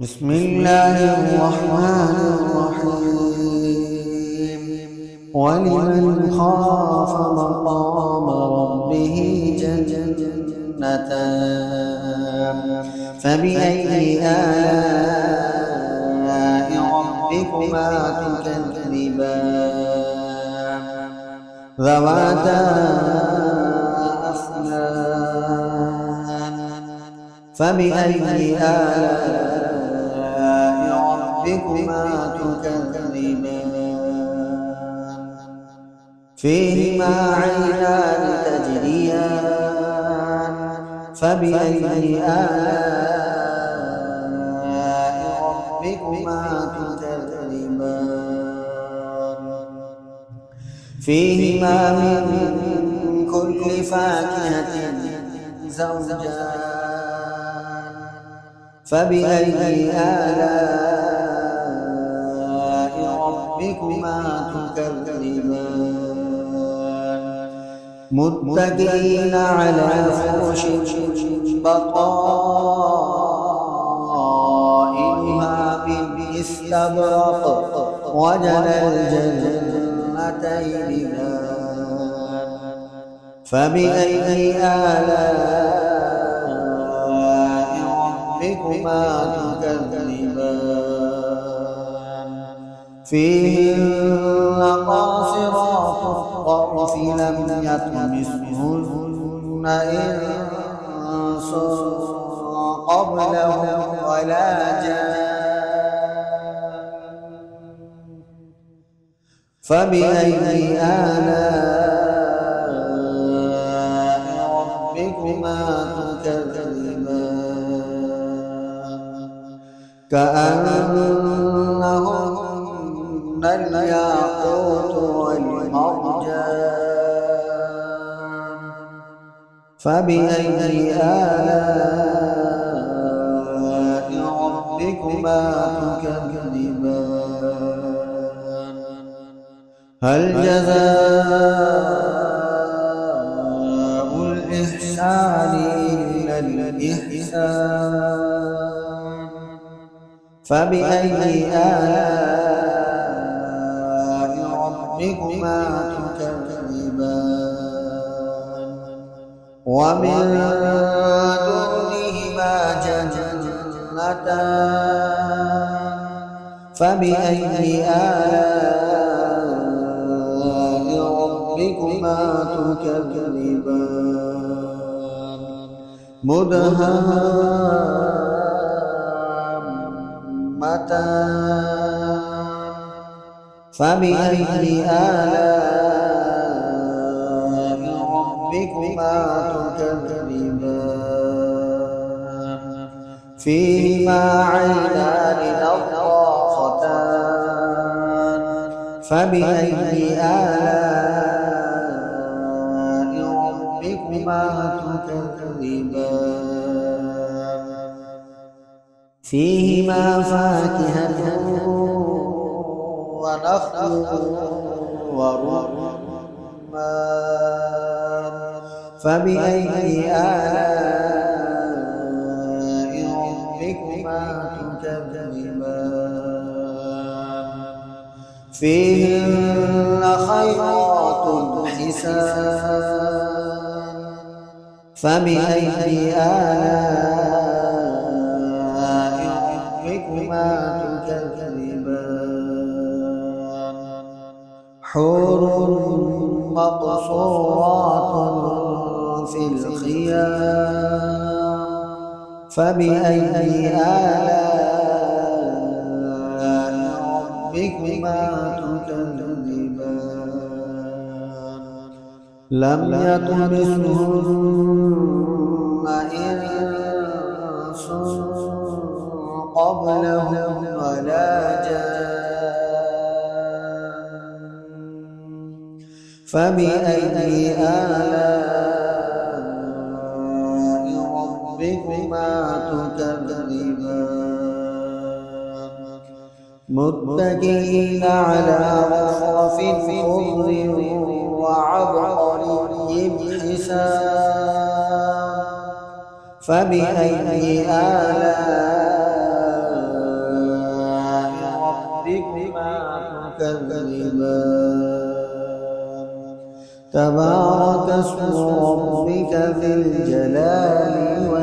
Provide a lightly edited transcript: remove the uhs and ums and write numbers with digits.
بسم الله الرحمن الرحيم ولمن خاف مقام ربه جنتان فبأي آلاء ربكما تكذبان ذواتا أفنان فبأي آلاء ربكما تكذبان فيهما عينان تجريان فبأي آلاء ربكما تكذبان فيهما من كل فاكهة زوجان فبأي آلاء ربكما تكذبان متكئين على فرش بطائنها من استبرق وجنى الجنتين دان فبأي آلاء ربكما تكذبان فيهن قاصرات الطرف لم يطمثهن إنس قبلهم ولا جان فبأي آلاء ربكما تكذبان كأنهن الياقوت والمرجان فبأي آلاء ربكما تكذبان هل جزاء الإحسان إلا الإحسان فبأي آلاء ربكما تكذبان ومن دونهما جنتان فبأي آلاء ربكما تكذبان مدهامتان فبأي آلاء ربكما تكذبان فيهما عينان نضاختان فبأي آلاء ربكما تكذبان فيهما فاكهة ونخل ورمان فبأي آلاء ربكما تكذبان فيهن خيرات حسان فبأي آلاء ربكما تكذبان حور مقصورات في الخيام فبأي آلاء ربكما تكذبان لم يطمثهن إنس قبلهم ولا جان فبأي آلاء ربكما تكذبان متكئين على رفرف خضر وعبقري حسان فبأي آلاء تبارك اسم ربك ذي الجلال